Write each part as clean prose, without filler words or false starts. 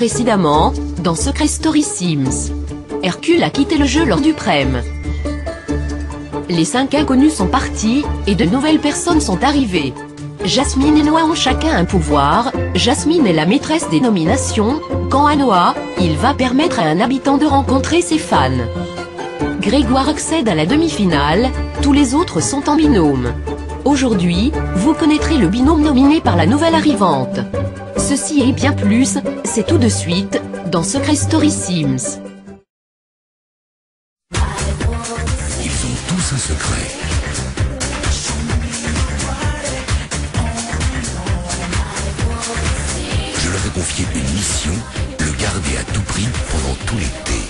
Précédemment, dans Secret Story Sims. Hercule a quitté le jeu lors du prème. Les 5 inconnus sont partis, et de nouvelles personnes sont arrivées. Jasmine et Noah ont chacun un pouvoir. Jasmine est la maîtresse des nominations, quant à Noah, il va permettre à un habitant de rencontrer ses fans. Grégoire accède à la demi-finale, tous les autres sont en binôme. Aujourd'hui, vous connaîtrez le binôme nominé par la nouvelle arrivante. Ceci et bien plus, c'est tout de suite, dans Secret Story Sims. Ils ont tous un secret. Je leur ai confié une mission, le garder à tout prix pendant tout l'été.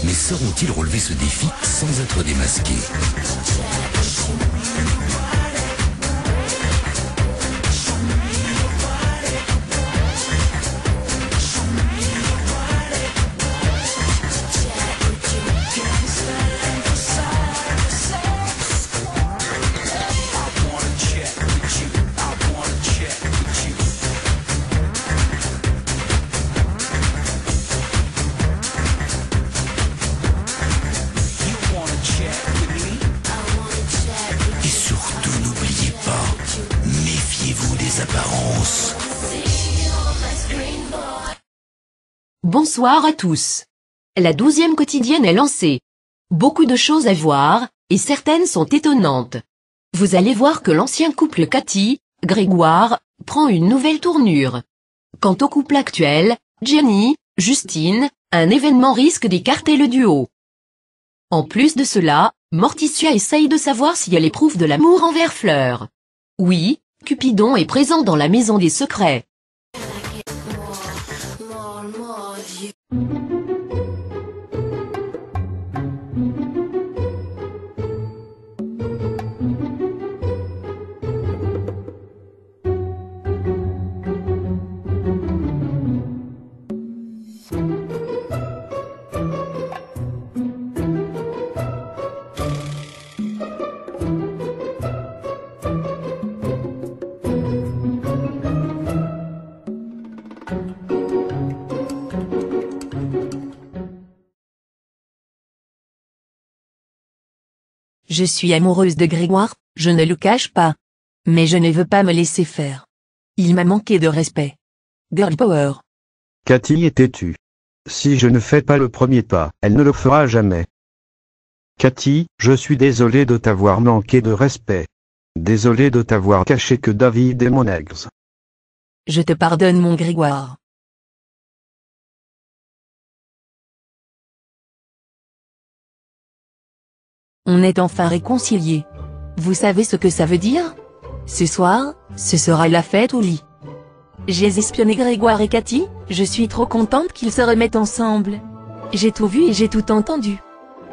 Mais sauront-ils relever ce défi sans être démasqués? Apparences. Bonsoir à tous. La 12e quotidienne est lancée. Beaucoup de choses à voir, et certaines sont étonnantes. Vous allez voir que l'ancien couple Cathy, Grégoire, prend une nouvelle tournure. Quant au couple actuel, Jenny, Justine, un événement risque d'écarter le duo. En plus de cela, Morticia essaye de savoir si elle éprouve de l'amour envers Fleur. Oui, Cupidon est présent dans la maison des secrets. Je suis amoureuse de Grégoire, je ne le cache pas. Mais je ne veux pas me laisser faire. Il m'a manqué de respect. Girl power. Cathy est têtue. Si je ne fais pas le premier pas, elle ne le fera jamais. Cathy, je suis désolé de t'avoir manqué de respect. Désolé de t'avoir caché que David est mon ex. Je te pardonne mon Grégoire. On est enfin réconciliés. Vous savez ce que ça veut dire? Ce soir, ce sera la fête au lit. J'ai espionné Grégoire et Cathy, je suis trop contente qu'ils se remettent ensemble. J'ai tout vu et j'ai tout entendu.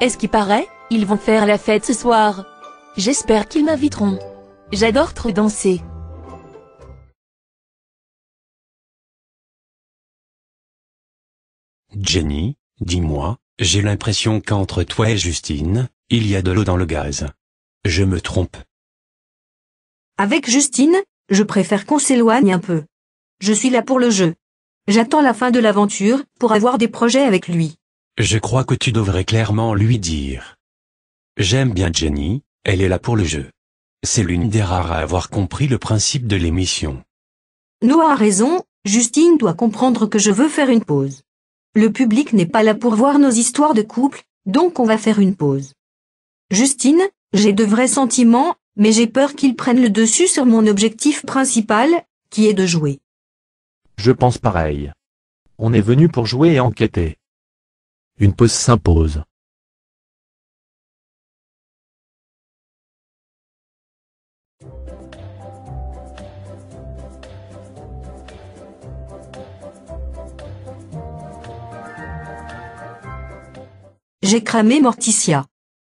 Est-ce qu'il paraît, ils vont faire la fête ce soir. J'espère qu'ils m'inviteront. J'adore trop danser. Jenny, dis-moi, j'ai l'impression qu'entre toi et Justine, il y a de l'eau dans le gaz. Je me trompe. Avec Justine, je préfère qu'on s'éloigne un peu. Je suis là pour le jeu. J'attends la fin de l'aventure pour avoir des projets avec lui. Je crois que tu devrais clairement lui dire. J'aime bien Jenny, elle est là pour le jeu. C'est l'une des rares à avoir compris le principe de l'émission. Noah a raison, Justine doit comprendre que je veux faire une pause. Le public n'est pas là pour voir nos histoires de couple, donc on va faire une pause. Justine, j'ai de vrais sentiments, mais j'ai peur qu'ils prennent le dessus sur mon objectif principal, qui est de jouer. Je pense pareil. On est venu pour jouer et enquêter. Une pause s'impose. J'ai cramé Morticia.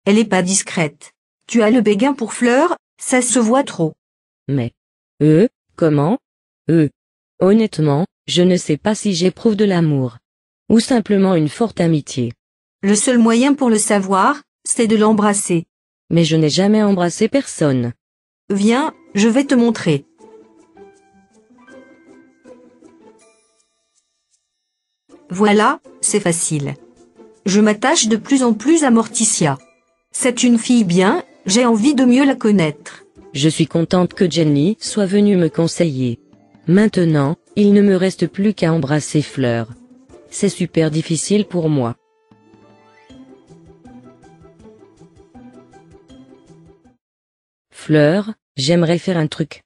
Elle est pas discrète. Tu as le béguin pour Fleur, ça se voit trop. Mais, comment? Honnêtement, je ne sais pas si j'éprouve de l'amour. Ou simplement une forte amitié. Le seul moyen pour le savoir, c'est de l'embrasser. Mais je n'ai jamais embrassé personne. Viens, je vais te montrer. Voilà, c'est facile. Je m'attache de plus en plus à Morticia. C'est une fille bien, j'ai envie de mieux la connaître. Je suis contente que Jenny soit venue me conseiller. Maintenant, il ne me reste plus qu'à embrasser Fleur. C'est super difficile pour moi. Fleur, j'aimerais faire un truc.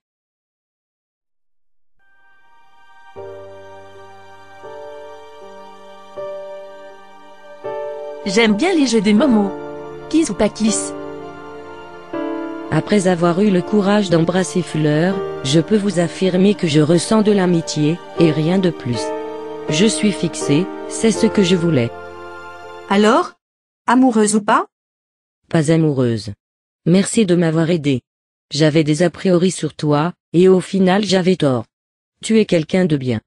J'aime bien les jeux de Momo. Kiss ou pas kiss? Après avoir eu le courage d'embrasser Fleur, je peux vous affirmer que je ressens de l'amitié, et rien de plus. Je suis fixée, c'est ce que je voulais. Alors? Amoureuse ou pas? Pas amoureuse. Merci de m'avoir aidé. J'avais des a priori sur toi, et au final j'avais tort. Tu es quelqu'un de bien.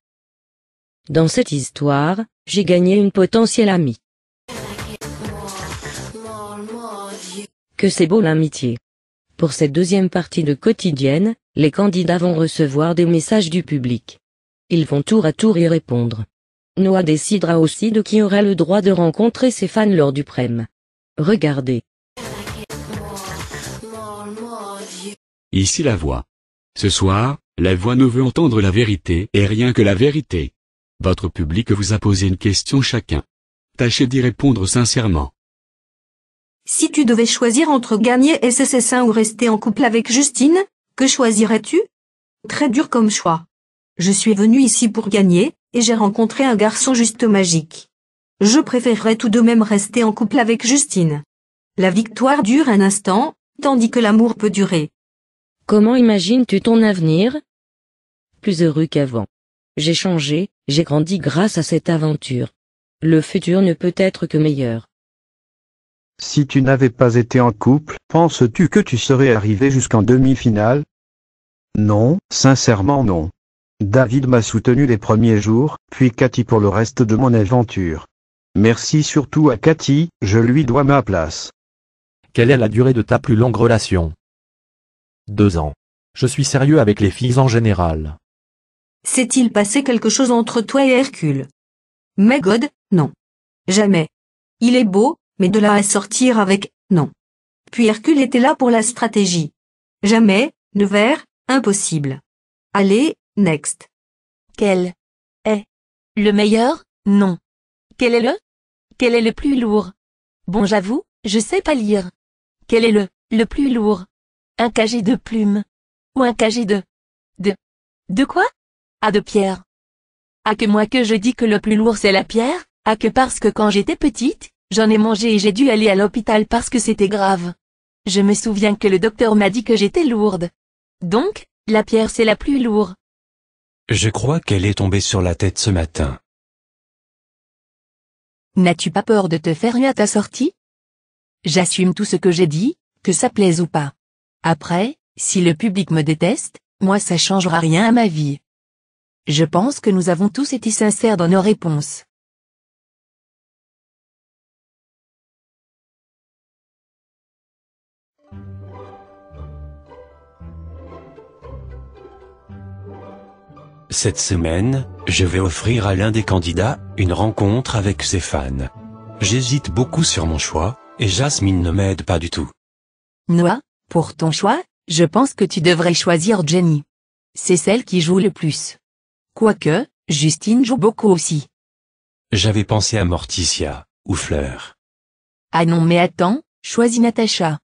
Dans cette histoire, j'ai gagné une potentielle amie. Que c'est beau l'amitié. Pour cette deuxième partie de quotidienne, les candidats vont recevoir des messages du public. Ils vont tour à tour y répondre. Noah décidera aussi de qui aura le droit de rencontrer ses fans lors du prème. Regardez. Ici la voix. Ce soir, la voix ne veut entendre la vérité et rien que la vérité. Votre public vous a posé une question chacun. Tâchez d'y répondre sincèrement. Si tu devais choisir entre gagner SSS1 ou rester en couple avec Justine, que choisirais-tu? Très dur comme choix. Je suis venue ici pour gagner, et j'ai rencontré un garçon juste magique. Je préférerais tout de même rester en couple avec Justine. La victoire dure un instant, tandis que l'amour peut durer. Comment imagines-tu ton avenir? Plus heureux qu'avant. J'ai changé, j'ai grandi grâce à cette aventure. Le futur ne peut être que meilleur. Si tu n'avais pas été en couple, penses-tu que tu serais arrivé jusqu'en demi-finale? Non, sincèrement non. David m'a soutenu les premiers jours, puis Cathy pour le reste de mon aventure. Merci surtout à Cathy, je lui dois ma place. Quelle est la durée de ta plus longue relation? 2 ans. Je suis sérieux avec les filles en général. S'est-il passé quelque chose entre toi et Hercule? Mais God, non. Jamais. Il est beau, mais de là à sortir avec, non. Puis Hercule était là pour la stratégie. Jamais, Nevers, impossible. Allez, next. Quel est le meilleur? Non. Quel est le plus lourd? Bon, j'avoue, je sais pas lire. Quel est le plus lourd? Un kg de plumes. Ou un kg de quoi? Ah, de pierre. Ah, que moi que je dis que le plus lourd c'est la pierre? Ah, que parce que quand j'étais petite, j'en ai mangé et j'ai dû aller à l'hôpital parce que c'était grave. Je me souviens que le docteur m'a dit que j'étais lourde. Donc, la pierre c'est la plus lourde. Je crois qu'elle est tombée sur la tête ce matin. N'as-tu pas peur de te faire eu à ta sortie? J'assume tout ce que j'ai dit, que ça plaise ou pas. Après, si le public me déteste, moi ça changera rien à ma vie. Je pense que nous avons tous été sincères dans nos réponses. Cette semaine, je vais offrir à l'un des candidats une rencontre avec ses fans. J'hésite beaucoup sur mon choix, et Jasmine ne m'aide pas du tout. Noah, pour ton choix, je pense que tu devrais choisir Jenny. C'est celle qui joue le plus. Quoique, Justine joue beaucoup aussi. J'avais pensé à Morticia, ou Fleur. Ah non mais attends, choisis Natacha.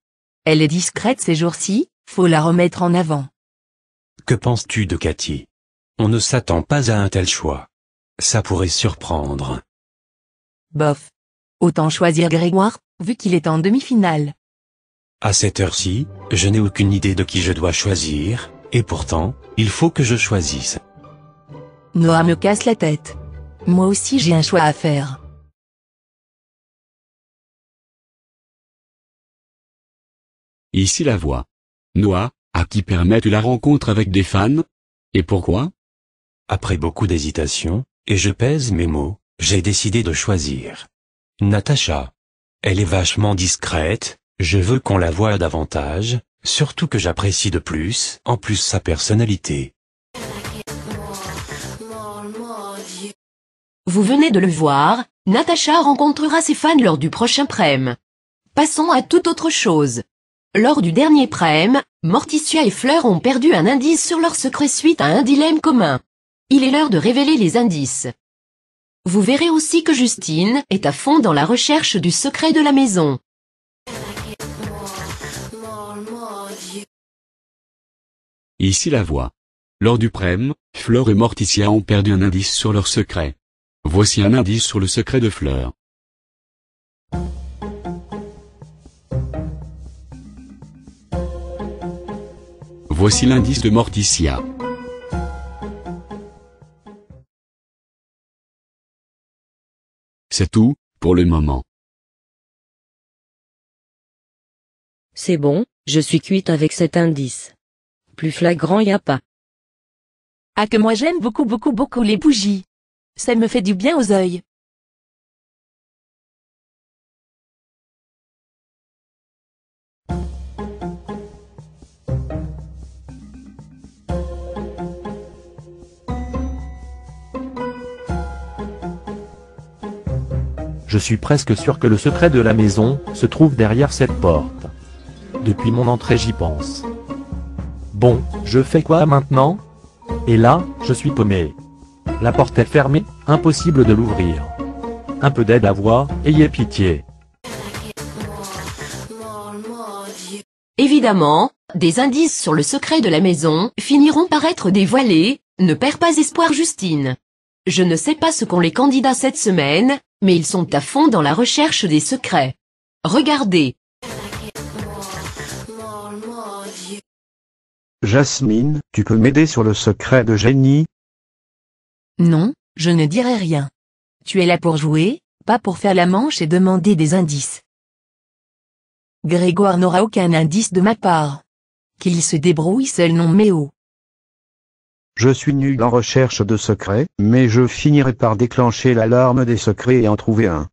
Elle est discrète ces jours-ci, faut la remettre en avant. Que penses-tu de Cathy? On ne s'attend pas à un tel choix. Ça pourrait surprendre. Bof. Autant choisir Grégoire, vu qu'il est en demi-finale. À cette heure-ci, je n'ai aucune idée de qui je dois choisir, et pourtant, il faut que je choisisse. Noah me casse la tête. Moi aussi j'ai un choix à faire. Ici la voix. Noah, à qui permettre la rencontre avec des fans? Et pourquoi? Après beaucoup d'hésitation, et je pèse mes mots, j'ai décidé de choisir Natacha. Elle est vachement discrète, je veux qu'on la voie davantage, surtout que j'apprécie de plus, en plus sa personnalité. Vous venez de le voir, Natacha rencontrera ses fans lors du prochain prème. Passons à toute autre chose. Lors du dernier prème, Morticia et Fleur ont perdu un indice sur leur secret suite à un dilemme commun. Il est l'heure de révéler les indices. Vous verrez aussi que Justine est à fond dans la recherche du secret de la maison. Ici la voix. Lors du prème, Fleur et Morticia ont perdu un indice sur leur secret. Voici un indice sur le secret de Fleur. Voici l'indice de Morticia. C'est tout, pour le moment. C'est bon, je suis cuite avec cet indice. Plus flagrant y a pas. Ah que moi j'aime beaucoup les bougies. Ça me fait du bien aux yeux. Je suis presque sûr que le secret de la maison se trouve derrière cette porte. Depuis mon entrée j'y pense. Bon, je fais quoi maintenant? Et là, je suis paumé. La porte est fermée, impossible de l'ouvrir. Un peu d'aide à voix, ayez pitié. Évidemment, des indices sur le secret de la maison finiront par être dévoilés, ne perds pas espoir Justine. Je ne sais pas ce qu'ont les candidats cette semaine, mais ils sont à fond dans la recherche des secrets. Regardez. Jasmine, tu peux m'aider sur le secret de Jenny? Non, je ne dirai rien. Tu es là pour jouer, pas pour faire la manche et demander des indices. Grégoire n'aura aucun indice de ma part. Qu'il se débrouille seul non Méo. Je suis nul en recherche de secrets, mais je finirai par déclencher l'alarme des secrets et en trouver un.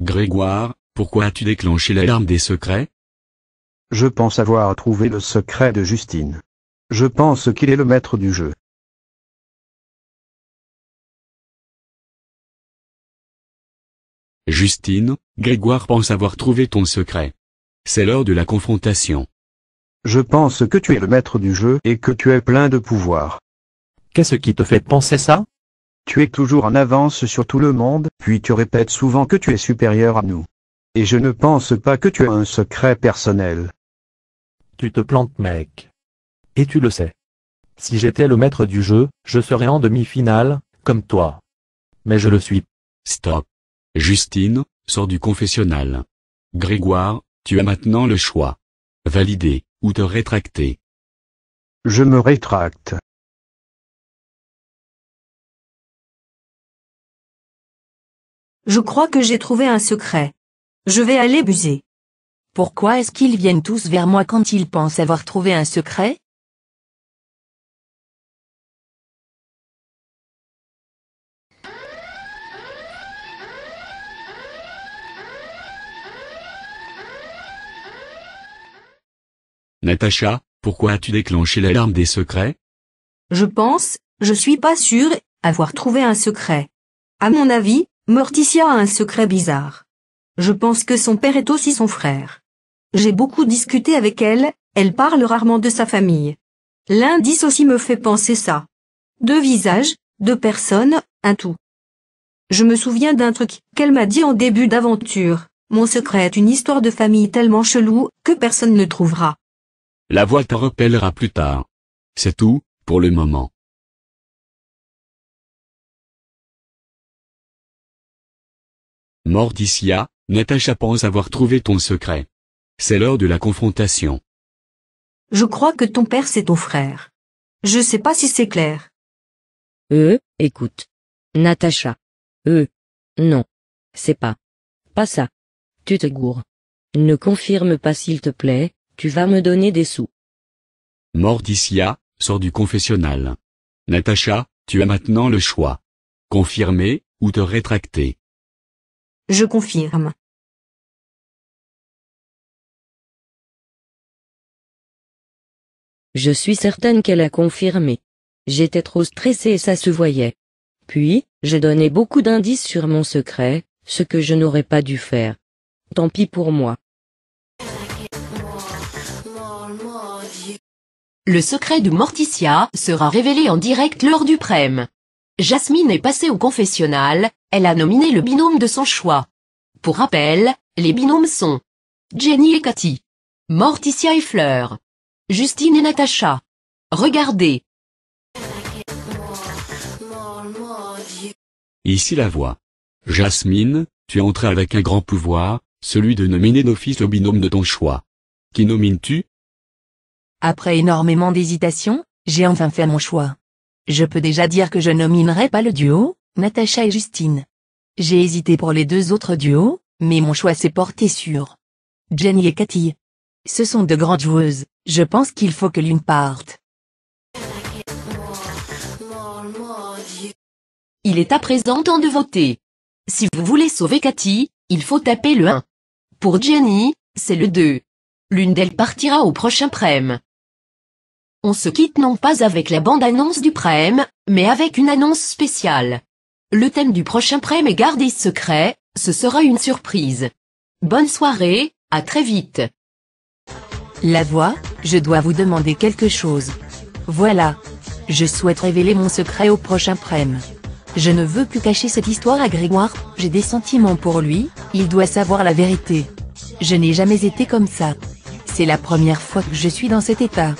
Grégoire, pourquoi as-tu déclenché l'alarme des secrets? Je pense avoir trouvé le secret de Justine. Je pense qu'il est le maître du jeu. Justine, Grégoire pense avoir trouvé ton secret. C'est l'heure de la confrontation. Je pense que tu es le maître du jeu et que tu es plein de pouvoir. Qu'est-ce qui te fait penser ça? Tu es toujours en avance sur tout le monde, puis tu répètes souvent que tu es supérieur à nous. Et je ne pense pas que tu as un secret personnel. Tu te plantes mec. Et tu le sais. Si j'étais le maître du jeu, je serais en demi-finale, comme toi. Mais je le suis. Stop. Justine, sors du confessionnal. Grégoire, tu as maintenant le choix. Valider, ou te rétracter. Je me rétracte. Je crois que j'ai trouvé un secret. Je vais aller buser. Pourquoi est-ce qu'ils viennent tous vers moi quand ils pensent avoir trouvé un secret? Natacha, pourquoi as-tu déclenché l'alarme des secrets? Je suis pas sûre, avoir trouvé un secret. À mon avis, Morticia a un secret bizarre. Je pense que son père est aussi son frère. J'ai beaucoup discuté avec elle, elle parle rarement de sa famille. L'indice aussi me fait penser ça. 2 visages, 2 personnes, un tout. Je me souviens d'un truc qu'elle m'a dit en début d'aventure. Mon secret est une histoire de famille tellement chelou que personne ne trouvera. La voix te rappellera plus tard. C'est tout, pour le moment. Morticia, Natacha pense avoir trouvé ton secret. C'est l'heure de la confrontation. Je crois que ton père c'est ton frère. Je sais pas si c'est clair. Écoute. Natacha. Non. C'est pas. Pas ça. Tu te gourres. Ne confirme pas s'il te plaît, tu vas me donner des sous. Morticia, sors du confessionnal. Natacha, tu as maintenant le choix. confirmer, ou te rétracter. Je confirme. Je suis certaine qu'elle a confirmé. J'étais trop stressée et ça se voyait. Puis, j'ai donné beaucoup d'indices sur mon secret, ce que je n'aurais pas dû faire. Tant pis pour moi. Le secret de Morticia sera révélé en direct lors du prème. Jasmine est passée au confessionnal, elle a nominé le binôme de son choix. Pour rappel, les binômes sont Jenny et Cathy, Morticia et Fleur, Justine et Natacha. Regardez. Ici la voix. Jasmine, tu es entrée avec un grand pouvoir, celui de nominer d'office le binôme de ton choix. Qui nomines-tu? Après énormément d'hésitation, j'ai enfin fait mon choix. Je peux déjà dire que je nominerai pas le duo, Natacha et Justine. J'ai hésité pour les deux autres duos, mais mon choix s'est porté sur Jenny et Cathy. Ce sont de grandes joueuses, je pense qu'il faut que l'une parte. Il est à présent temps de voter. Si vous voulez sauver Cathy, il faut taper le 1. Pour Jenny, c'est le 2. L'une d'elles partira au prochain prème. On se quitte non pas avec la bande-annonce du prème, mais avec une annonce spéciale. Le thème du prochain prème est gardé secret, ce sera une surprise. Bonne soirée, à très vite. La voix, je dois vous demander quelque chose. Voilà. Je souhaite révéler mon secret au prochain prème. Je ne veux plus cacher cette histoire à Grégoire, j'ai des sentiments pour lui, il doit savoir la vérité. Je n'ai jamais été comme ça. C'est la première fois que je suis dans cet état.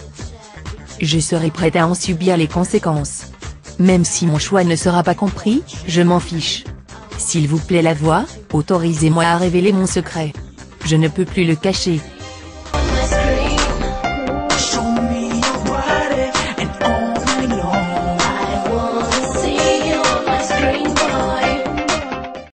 Je serai prête à en subir les conséquences. Même si mon choix ne sera pas compris, je m'en fiche. S'il vous plaît la voix, autorisez-moi à révéler mon secret. Je ne peux plus le cacher.